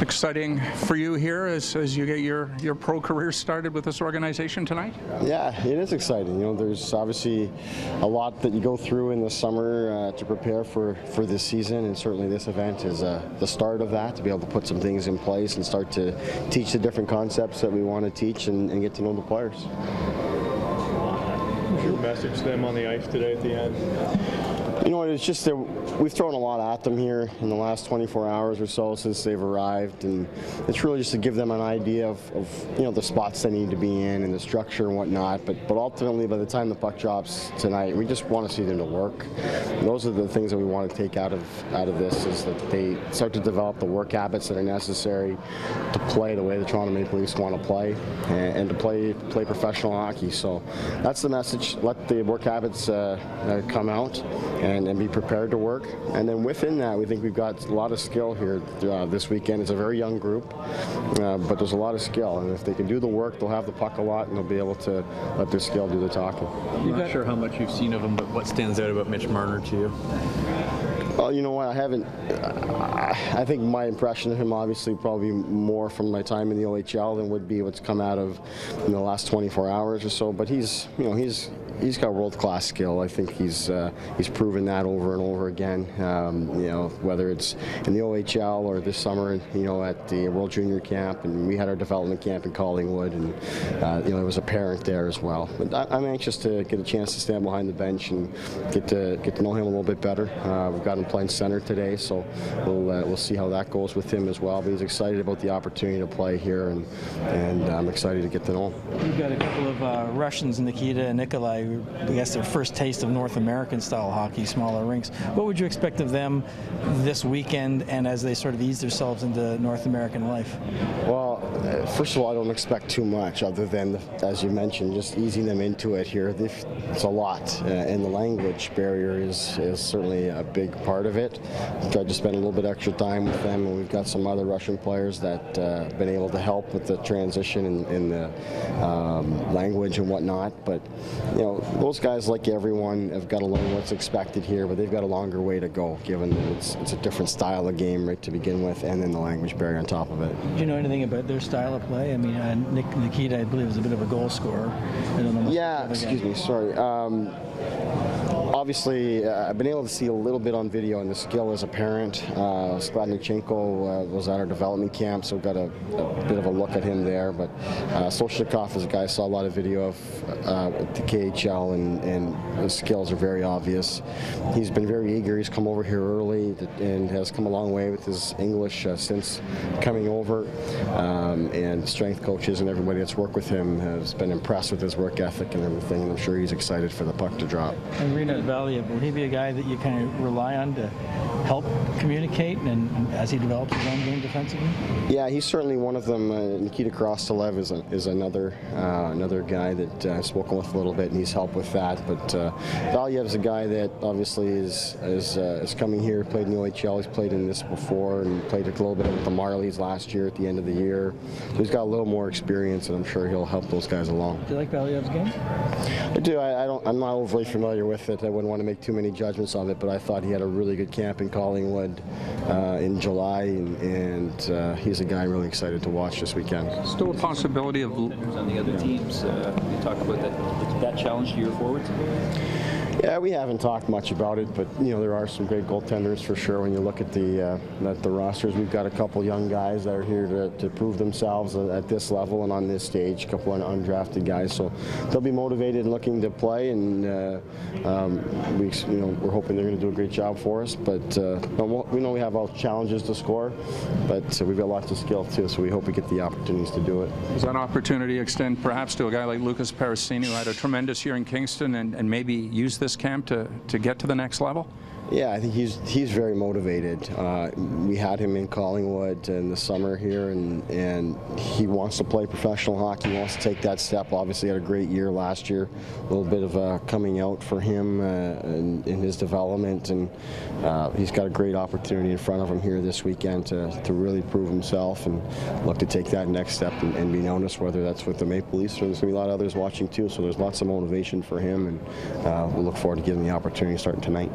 Exciting for you here as you get your pro career started with this organization tonight? Yeah, it is exciting. You know, there's obviously a lot that you go through in the summer to prepare for this season, and certainly this event is the start of that, to be able to put some things in place and start to teach the different concepts that we want to teach and get to know the players. What was your message to them on the ice today at the end? You know, it's just that we've thrown a lot at them here in the last 24 hours or so since they've arrived, and it's really just to give them an idea of you know, the spots they need to be in and the structure and whatnot. But ultimately, by the time the puck drops tonight, we just want to see them to work. And those are the things that we want to take out of this, is that they start to develop the work habits that are necessary to play the way the Toronto Maple Leafs want to play, and to play professional hockey. So that's the message. Let the work habits come out and be prepared to work. And then within that, we think we've got a lot of skill here this weekend. It's a very young group, but there's a lot of skill. And if they can do the work, they'll have the puck a lot, and they'll be able to let their skill do the talking. I'm not sure how much you've seen of him, but what stands out about Mitch Marner to you? Well, you know what, I think my impression of him, obviously, probably more from my time in the OHL than would be what's come out of the last 24 hours or so. But he's got world-class skill. I think he's proven that over and over again. You know, whether it's in the OHL or this summer, you know, at the World Junior Camp, and we had our development camp in Collingwood, and you know, there was a parent there as well. But I'm anxious to get a chance to stand behind the bench and get to know him a little bit better. We've got him playing center today, so we'll see how that goes with him as well. But he's excited about the opportunity to play here, and I'm excited to get to know him. You've got a couple of Russians, Nikita and Nikolai, I guess their first taste of North American style hockey, smaller rinks. What would you expect of them this weekend and as they sort of ease themselves into North American life? Well, first of all, I don't expect too much other than, as you mentioned, just easing them into it here. It's a lot, and the language barrier is certainly a big part of it. I've tried to spend a little bit extra time with them, and we've got some other Russian players that have been able to help with the transition in the language and whatnot. But you know, those guys, like everyone, have got to learn what's expected here, but they've got a longer way to go, given that it's a different style of game right to begin with, and then the language barrier on top of it. Do you know anything about their style of play? I mean, Nikita, I believe, is a bit of a goal scorer. I don't know much. Yeah, excuse me, sorry. Obviously, I've been able to see a little bit on video, and the skill is apparent. Skladnichenko was at our development camp, so got a bit of a look at him there. But Soshnikov is a guy I saw a lot of video of at the KHL, and his skills are very obvious. He's been very eager. He's come over here early and has come a long way with his English since coming over. And strength coaches and everybody that's worked with him has been impressed with his work ethic and everything, and I'm sure he's excited for the puck to drop. And Rena Valiev, will he be a guy that you kind of rely on to help communicate and as he develops his own game defensively? Yeah, he's certainly one of them. Nikita Krostelev is another guy that I've spoken with a little bit, and he's helped with that. But Valiev's a guy that obviously is coming here, played in the OHL, he's played in this before, and played a little bit with the Marlies last year at the end of the year. So he's got a little more experience, and I'm sure he'll help those guys along. Do you like Valiev's game? I do. I'm not overly familiar with it. I wouldn't want to make too many judgments of it, but I thought he had a really good camp in Collingwood in July, and he's a guy I'm really excited to watch this weekend. Still a possibility of on the other teams. You talk about that challenge to your forwards? Yeah, we haven't talked much about it, but you know, there are some great goaltenders for sure. When you look at the rosters, we've got a couple young guys that are here to prove themselves at this level and on this stage. A couple of undrafted guys, so they'll be motivated and looking to play. And we're hoping they're going to do a great job for us. But we know we have all challenges to score, but we've got lots of skill too. So we hope we get the opportunities to do it. Does that opportunity extend perhaps to a guy like Lucas Parasini, who had a tremendous year in Kingston, and maybe use this camp to get to the next level? Yeah, I think he's very motivated. We had him in Collingwood in the summer here, and he wants to play professional hockey. He wants to take that step. Obviously, had a great year last year. A little bit of a coming out for him in his development, and he's got a great opportunity in front of him here this weekend to really prove himself and look to take that next step and be noticed, whether that's with the Maple Leafs or there's going to be a lot of others watching too. So there's lots of motivation for him, and we'll look forward to getting the opportunity starting tonight.